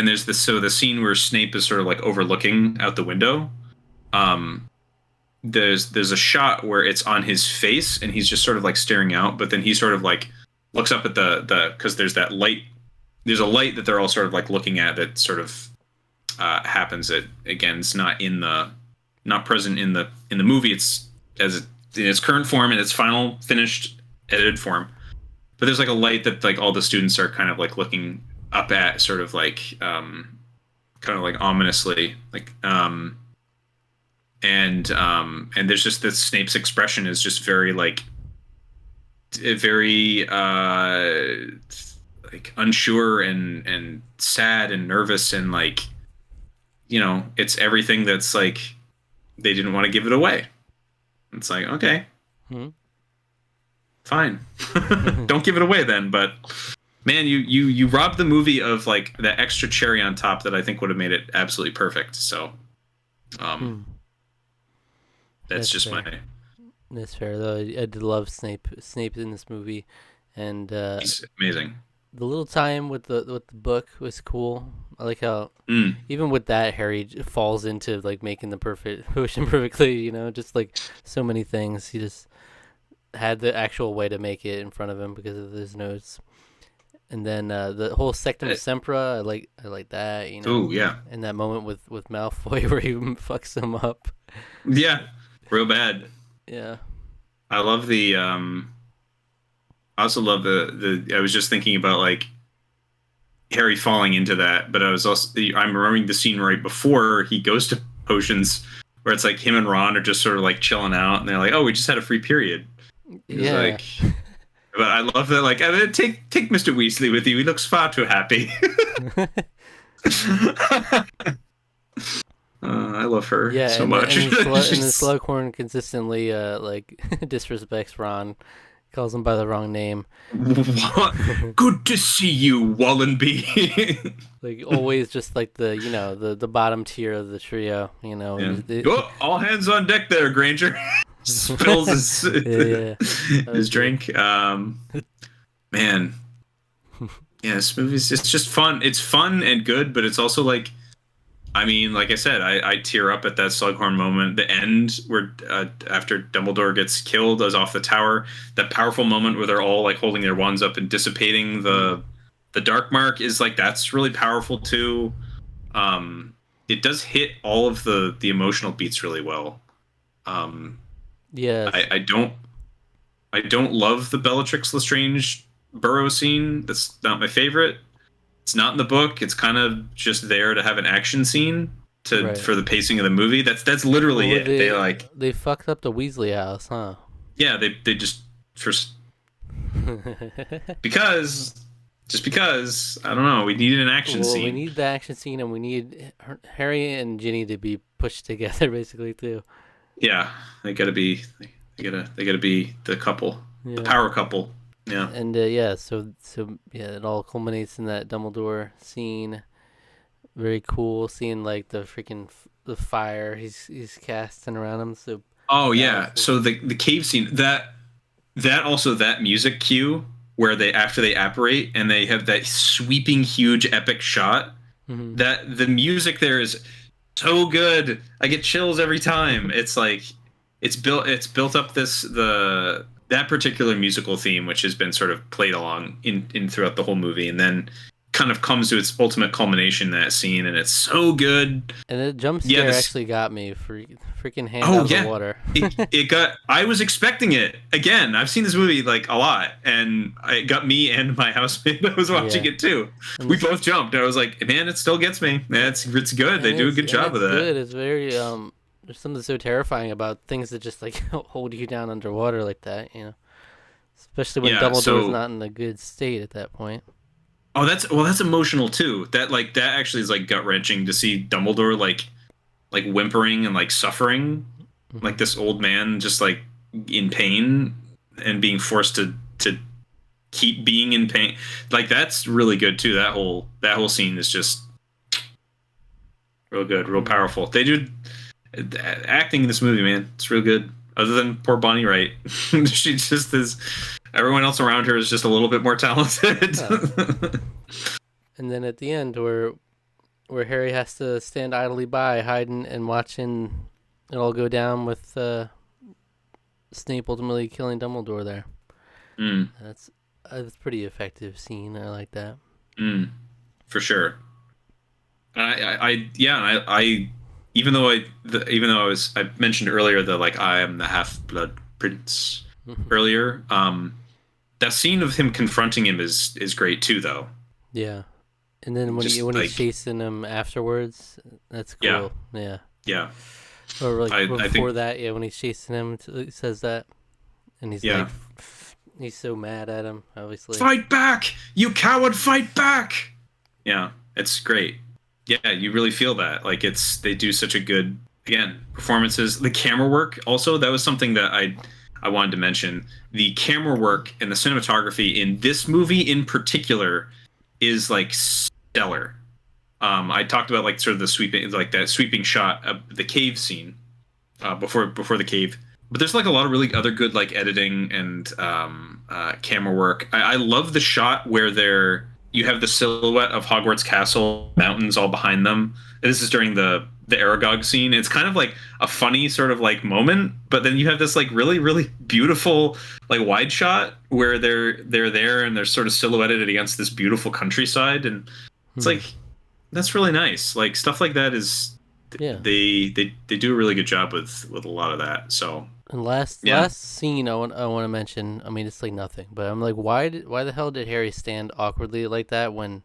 there's the scene where Snape is sort of like overlooking out the window. There's a shot where it's on his face and he's just sort of like staring out, but then he sort of like looks up at the because there's that light. There's a light that they're all sort of like looking at that sort of happens. That again, it's not present in the movie. It's in its current form, in its final finished edited form. But there's like a light that like all the students are kind of like looking up at, sort of like kind of like ominously, like and there's just this Snape's expression is just very like very like unsure and sad and nervous, and like, you know, it's everything that's like they didn't want to give it away. It's like, okay, fine. Don't give it away then. But man, you robbed the movie of like that extra cherry on top that I think would have made it absolutely perfect. So that's just fair. That's fair, though. I did love Snape in this movie, and he's amazing. the little time with the book was cool. I like how even with that, Harry falls into like making the perfect potion perfectly. You know, just like so many things. He just had the actual way to make it in front of him because of his notes. And then the whole Sectum Sempra, I like that. You know. Oh yeah. And that moment with Malfoy where he fucks him up. Yeah, real bad. Yeah. I love the I also love the I was just thinking about like Harry falling into that, but I'm remembering the scene right before he goes to potions where it's like him and Ron are just sort of like chilling out, and they're like, "Oh, we just had a free period." It's like, but I love that. Like, take Mr. Weasley with you. He looks far too happy. I love her so much. And the Slughorn consistently like disrespects Ron, calls him by the wrong name. Good to see you, Wallenby. Like always, just like the bottom tier of the trio. You know. Yeah. All hands on deck there, Granger. Spills his drink. Man, yeah, this movie's it's just fun. It's fun and good, but it's also like, I mean, like I said, I tear up at that Slughorn moment. The end where after Dumbledore gets killed as off the tower, that powerful moment where they're all like holding their wands up and dissipating the dark mark is like, that's really powerful too. It does hit all of the emotional beats really well. Yeah. I don't love the Bellatrix Lestrange burrow scene. That's not my favorite. It's not in the book. It's kind of just there to have an action scene for the pacing of the movie. That's literally it. They fucked up the Weasley house, huh? Yeah, they just because I don't know. We needed an action scene. We need the action scene, and we need Harry and Ginny to be pushed together, basically too. Yeah, they gotta be the couple, the power couple. Yeah. And so it all culminates in that Dumbledore scene. Very cool, seeing like the freaking the fire he's casting around him. So yeah, so the cave scene, that music cue where after they apparate and they have that sweeping huge epic shot, that the music there is so good. I get chills every time. It's like it's built up the that particular musical theme, which has been sort of played along in throughout the whole movie, and then kind of comes to its ultimate culmination in that scene, and it's so good. And the jump Yeah, scare this. actually got me. Freaking hand out Oh of the yeah, water. it got. I was expecting it again. I've seen this movie like a lot, and it got me and my housemate that was watching Yeah. it too. And We this, both jumped. And I was like, man, it still gets me. It's good. They do a good job it's of that. good. It's very there's something so terrifying about things that just like hold you down underwater like that, Especially when Yeah. Dumbledore's So not in a good state at that point. oh, that's emotional too. That actually is like gut wrenching to see Dumbledore like whimpering and like suffering, Hmm. like this old man just like in pain and being forced to keep being in pain. Like that's really good too. That whole scene is just real good, real Hmm. powerful. They do acting in this movie, man. It's real good. Other than poor Bonnie Wright, she just is. Everyone else around her is just a little bit more talented. Oh. And then at the end, where Harry has to stand idly by, hiding and watching it all go down with Snape ultimately killing Dumbledore. There, mm, that's a pretty effective scene. I like that. mm, for sure. Yeah, even though I mentioned earlier that like I am the Half Blood Prince Hmm. earlier. That scene of him confronting him is great too, though. Yeah. And then Just when he's like chasing him afterwards, that's yeah, cool. Yeah. yeah. Or like I before think that, yeah, when he's chasing him, he says that, and he's like, yeah. he's so mad at him, obviously. Fight back, you coward! Fight back! Yeah, it's great. Yeah, you really feel that. Like they do such a good again performances. The camera work also that was something that I wanted to mention. The camera work and the cinematography in this movie in particular is like stellar. I talked about like sort of the sweeping like that sweeping shot of the cave scene before the cave. But there's like a lot of really other good like editing and camera work. I love the shot where you have the silhouette of Hogwarts Castle, mountains all behind them. And this is during the Aragog scene. It's kind of like a funny sort of like moment, but then you have this like really really beautiful like wide shot where they're there and they're sort of silhouetted against this beautiful countryside, and it's Hmm. like that's really nice. Like stuff like that is Yeah. they do a really good job with a lot of that. So And last yeah. last scene I want to mention. I mean, it's like nothing, but I'm like, why the hell did Harry stand awkwardly like that when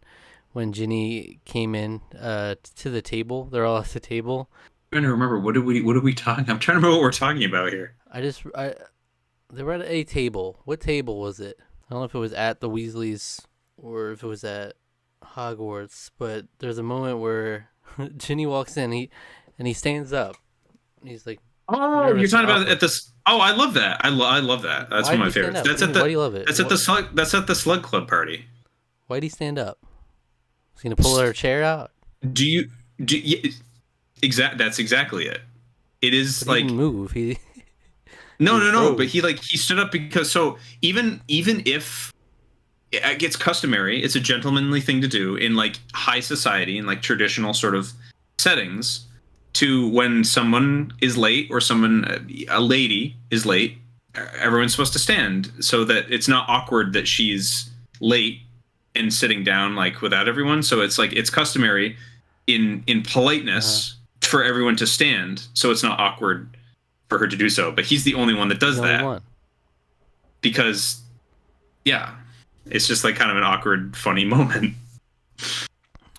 Ginny came in to the table? They're all at the table. I'm trying to remember what are we talking? I'm trying to remember what we're talking about here. I they were at a table. What table was it? I don't know if it was at the Weasleys or if it was at Hogwarts, but there's a moment where Ginny walks in, he stands up. He's like Oh, you're nervous and talking about awkward. at this. Oh, I love that. I love that. That's Why one did of he my stand favorites. up? What do you mean? Why do you love it? That's at the Slug Club party. Why did he stand up? Was he gonna pull her chair out? Do you do you, That's exactly it. It is But he didn't like move. He no, he no, no. But froze. he stood up because so even if it gets customary, it's a gentlemanly thing to do in like high society and like traditional sort of settings. To when someone is late or a lady is late, everyone's supposed to stand so that it's not awkward that she's late and sitting down like without everyone. So it's like it's customary in Uh, politeness for everyone to stand so it's not awkward for her to do so. But he's the only one that he's does the only that one. because yeah, it's just like kind of an awkward, funny moment.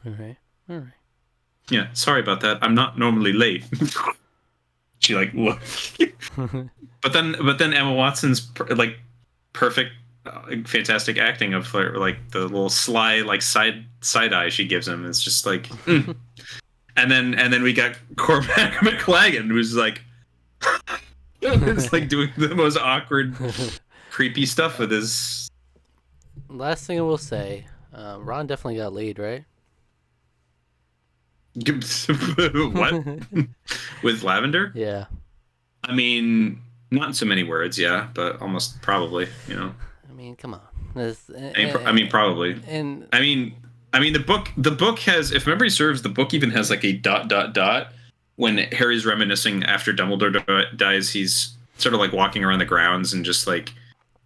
All right. All Yeah, sorry about that. I'm not normally late. She like look. right. But then Emma Watson's like perfect, fantastic acting of like the little sly like side eye she gives him. It's just like, and then we got Cormac McLagan who's like, it's like doing the most awkward, creepy stuff with his. Last thing I will say, Ron definitely got laid, right? What with Lavender? Yeah. I mean, not in so many words, yeah, but almost probably, you know. I mean, come on. This, I mean, probably. and I mean, the book has, if memory serves, the book even has like a dot dot dot. When Harry's reminiscing after Dumbledore dies, he's sort of like walking around the grounds and just like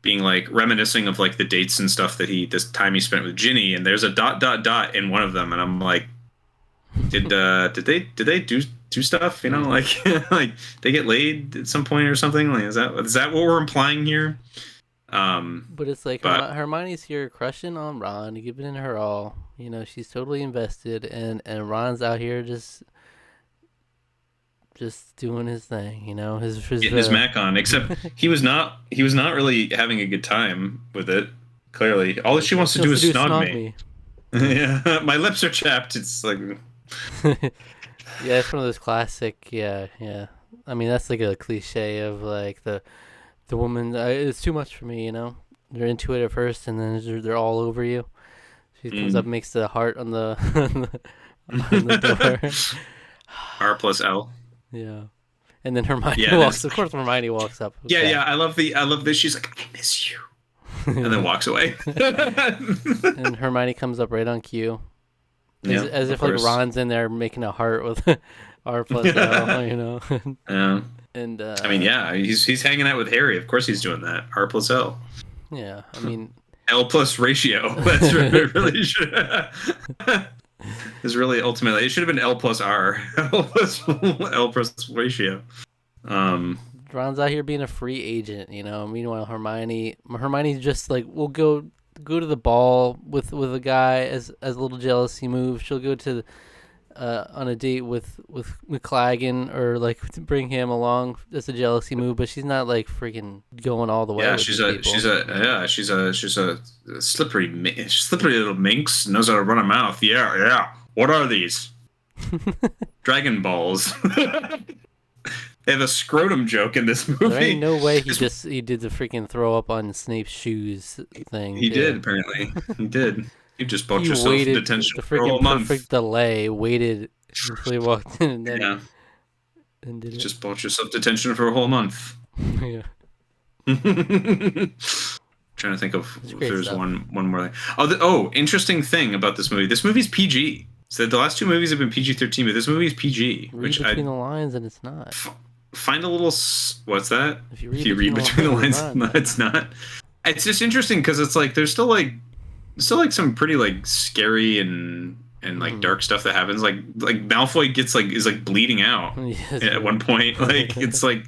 being like reminiscing of like the dates and stuff that he this time he spent with Ginny, and there's a dot dot dot in one of them, and I'm like, did they do stuff? You know, Mm. like like they get laid at some point or something? Like is that what we're implying here? But it's like But Hermione's here crushing on Ron, giving it her all. You know, she's totally invested, and Ron's out here just doing his thing. You know, his getting his Mac on, except he was not really having a good time with it. Clearly, all she wants to do is snog me. Yeah, my lips are chapped. It's like, Yeah, it's one of those classic. Yeah, yeah. I mean, that's like a cliche of like the woman. It's too much for me. You know, they're into it at first, and then they're all over you. She comes up, makes the heart on the on the door. R plus L. Yeah, and then Hermione Yeah, walks. Of course, Hermione walks up. yeah, Okay. yeah. I love this. She's like, I miss you, and then walks away. And Hermione comes up right on cue, Yeah, as of if like course. Ron's in there making a heart with R plus L. You know, Yeah. and I mean, yeah, he's hanging out with Harry. Of course, he's doing that. R plus L. yeah. I mean, L plus ratio. That's really should. Is really ultimately it should have been L plus R. L plus ratio. Ron's out here being a free agent, you know. Meanwhile, Hermione's just like, we'll go to the ball with a guy as a little jealousy move. She'll go to on a date with McLagan, or like to bring him along as a jealousy move, but she's not like freaking going all the way. Yeah, with she's these a people. she's a slippery little minx, knows how to run a mouth. Yeah, yeah. What are these? Dragon balls. They have a scrotum joke in this movie. There ain't no way he did the freaking throw up on Snape's shoes thing. He too. did apparently. He did. You just bought He yourself waited detention the for a whole freaking month. perfect delay. Waited until he walked in, and then Yeah, and did you it. just bought yourself detention for a whole month. Yeah. Trying to think of It's if great there's stuff. one more thing. Oh, interesting thing about this movie. This movie's PG. So the last two movies have been PG-13, but this movie is PG, Read which between I the lines, and it's not. find a little. What's that? If you If you read between the lines, it's no, not. it's not. It's just interesting because it's like there's still like some pretty like scary and like dark stuff that happens. Like Malfoy gets like is like bleeding out Yes, at one point. Like it's like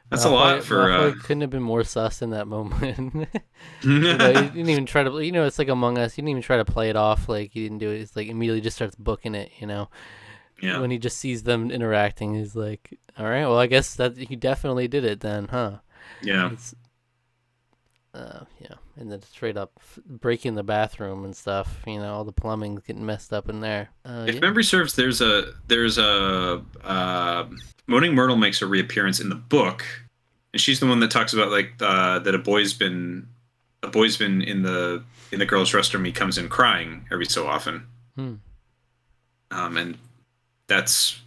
that's a lot for. Malfoy couldn't have been more sus in that moment. You know, he didn't even try to. You know, it's like Among Us. He didn't even try to play it off like he didn't do it. It's like immediately just starts booking it. You know, Yeah. when he just sees them interacting, he's like, "All right, well, I guess that he definitely did it then, huh?" Yeah. It's, yeah, and then straight up breaking the bathroom and stuff. You know, all the plumbing's getting messed up in there. If Yeah. memory serves, there's a Moaning Myrtle makes a reappearance in the book, and she's the one that talks about like that a boy's been in the girls' restroom. He comes in crying every so often. Hmm. And that's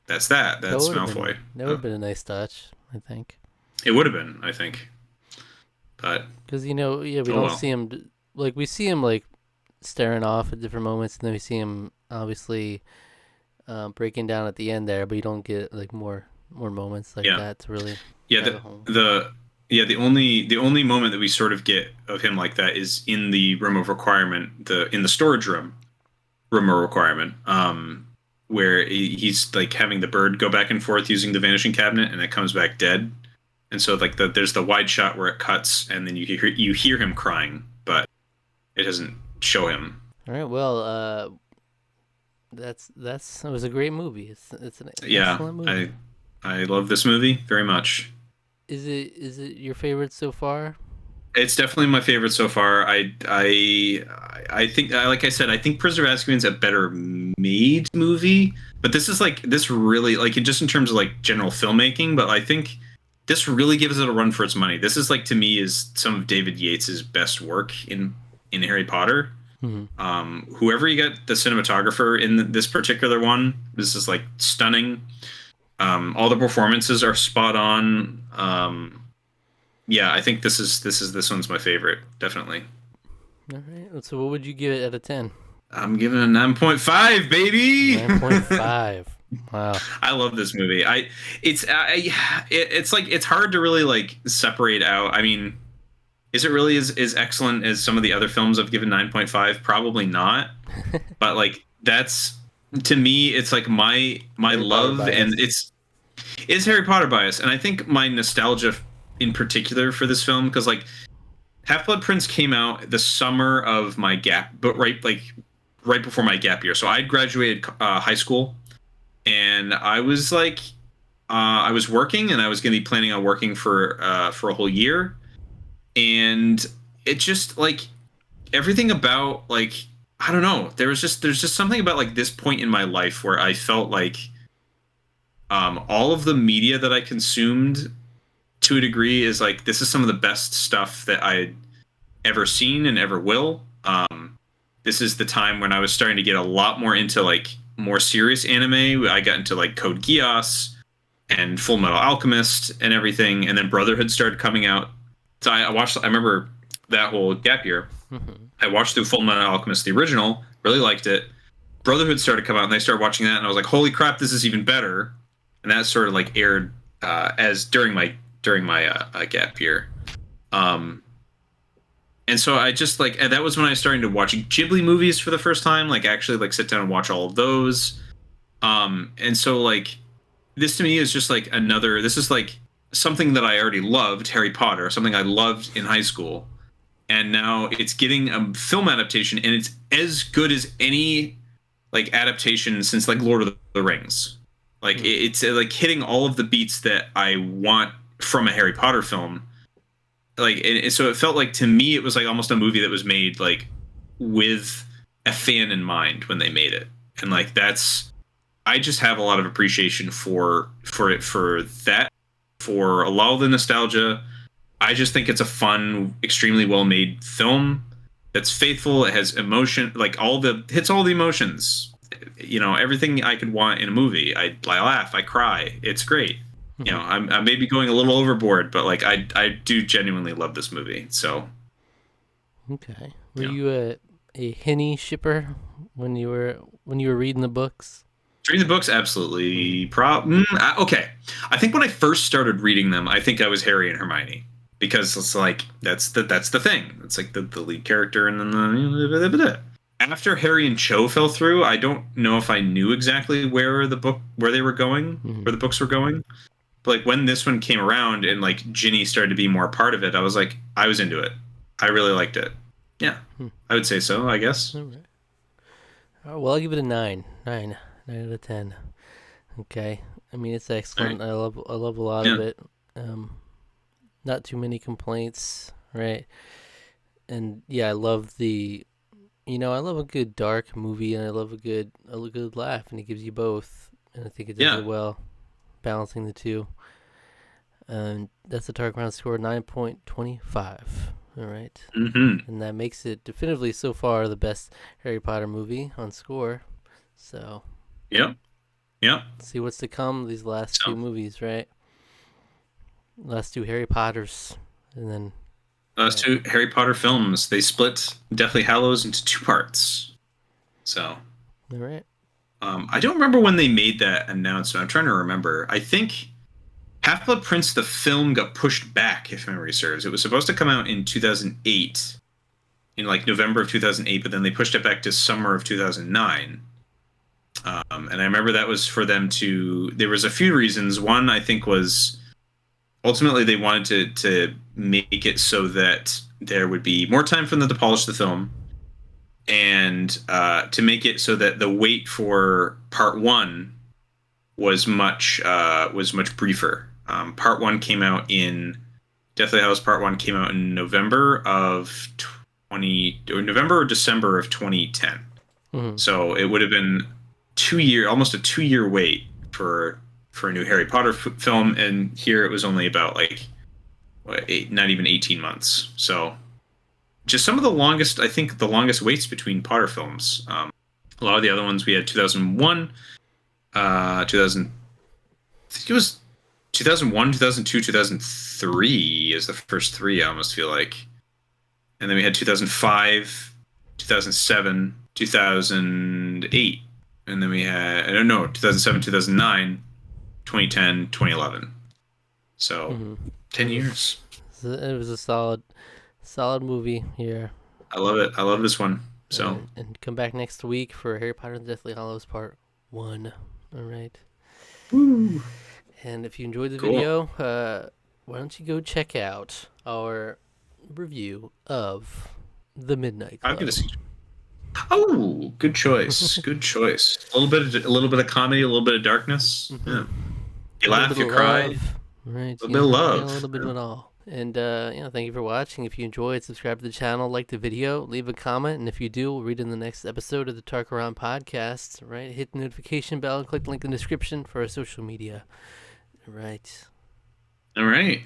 that. That's Malfoy. That would have been a nice touch, I think. It would have been, I think, but Because, you know, yeah, we Oh, don't well. see him, like, we see him, like, staring off at different moments, and then we see him, obviously, breaking down at the end there, but you don't get, like, more moments like Yeah. that to really yeah, drive it home. the only moment that we sort of get of him like that is in the room of requirement, in the storage room of requirement, where he's like having the bird go back and forth using the vanishing cabinet, and it comes back dead. And so like there's the wide shot where it cuts, and then you hear him crying, but it doesn't show him. All right, well, it was a great movie. It's an Yeah, excellent movie. I love this movie very much. Is it your favorite so far? It's definitely my favorite so far. I think, like I said, I think Prisoner of Azkaban's a better made movie, but this really like just in terms of like general filmmaking. But I think this really gives it a run for its money. This is like to me is some of David Yates's best work in Harry Potter. Mm-hmm. Whoever you get the cinematographer in this particular one, this is like stunning. All the performances are spot on. Yeah, I think this one's my favorite, definitely. All right. So what would you give it out of 10? I'm giving it a 9.5, baby. 9.5. Wow. I love this movie. It's like it's hard to really like separate out. I mean, Is it really as excellent as some of the other films I've given 9.5? Probably not. But like that's to me, it's like my Harry Potter love, and bias. it's Harry Potter bias, and I think my nostalgia in particular for this film because like Half Blood Prince came out the summer of my gap, but right before my gap year. So I graduated high school, and I was like, I was working, and I was going to be planning on working for a whole year, and it just like everything about like I don't know. There's just something about like this point in my life where I felt like all of the media that I consumed to a degree is like this is some of the best stuff that I ever seen and ever will. This is the time when I was starting to get a lot more into like more serious anime. I got into like Code Geass and Full Metal Alchemist and everything, and then Brotherhood started coming out. So I watched. I remember that whole gap year. Mhm. I watched through Full Metal Alchemist, the original, really liked it. Brotherhood started to come out, and I started watching that, and I was like, "Holy crap, this is even better!" And that sort of like aired as during my gap year. Um, and so I just like and that was when I started to watch Ghibli movies for the first time, like actually like sit down and watch all of those. And so like this to me is just like another. This is like something that I already loved, Harry Potter, something I loved in high school, and now it's getting a film adaptation, and it's as good as any like adaptation since like Lord of the Rings. Like Mhm. it's like hitting all of the beats that I want from a Harry Potter film. Like and so it felt like to me it was like almost a movie that was made like with a fan in mind when they made it. And like that's I just have a lot of appreciation for it for that for a lot of the nostalgia. I just think it's a fun, extremely well made film that's faithful. It has emotion, like all the hits all the emotions. You know, everything I could want in a movie. I laugh, I cry. It's great. You know, Mhm. I may be going a little overboard, but like I do genuinely love this movie. So Okay. Were you know, you a Henny shipper when you were reading the books? reading the books Mm. absolutely. Okay, I think when I first started reading them, I think I was Harry and Hermione because it's like that's the thing. It's like the lead character and then the after Harry and Cho fell through, I don't know if I knew exactly where they were going, Mhm. where the books were going. But like when this one came around and like Ginny started to be more a part of it, I was like I was into it. I really liked it. Yeah, Hmm. I would say so, I guess. All right. Oh, well, I'll give it a 9. 9. 9 out of 10. Okay. I mean, it's All right. excellent. I love a lot of Yeah. it. Um, not too many complaints, right? And yeah, I love I love a good dark movie, and I love a good laugh, and it gives you both. And I think it does Yeah. it well, balancing the two. And that's the Tarqaron score, 9.25. All right. Mm-hmm. And that makes it definitively so far the best Harry Potter movie on score. So, Yep. Yep. let's see what's to come these last two So movies, right? Last two Harry Potters. And then, those yeah. two Harry Potter films, they split Deathly Hallows into two parts. So All right. I don't remember when they made that announcement. I'm trying to remember. I think Half Blood Prince, the film, got pushed back, if memory serves. It was supposed to come out in 2008, in like November of 2008, but then they pushed it back to summer of 2009. And I remember that was for them to. There was a few reasons. One, I think, was ultimately they wanted to make it so that there would be more time for them to polish the film, and to make it so that the wait for part one was much briefer. Part one came out in Deathly Hallows. Part one came out in November of 20 or November or December of 2010. Mm-hmm. So it would have been almost a 2 year wait for a new Harry Potter film, and here it was only about like not even 18 months. So just some of the longest, I think, the longest waits between Potter films. A lot of the other ones we had 2001, 2000. I think it was 2001, 2002, 2003 is the first three. I almost feel like, and then we had 2005, 2007, 2008, and then we had I don't know 2007, 2009, 2010, 2011. So Mm-hmm. It 10 years. it was a solid Solid movie here. I love it. I love this one. So And come back next week for Harry Potter and the Deathly Hallows Part 1. All right. woo. And if you enjoyed the Cool. video, why don't you go check out our review of The Midnight I'm Club. gonna see. Oh, good choice. Good choice. A little bit of comedy, a little bit of darkness. Yeah. You laugh, you cry. Right. A little bit of love. A little bit of it all. And, thank you for watching. If you enjoyed, subscribe to the channel, like the video, leave a comment. And if you do, we'll read in the next episode of the Tarqaron podcast. Right. Hit the notification bell and click the link in the description for our social media. Right. All right.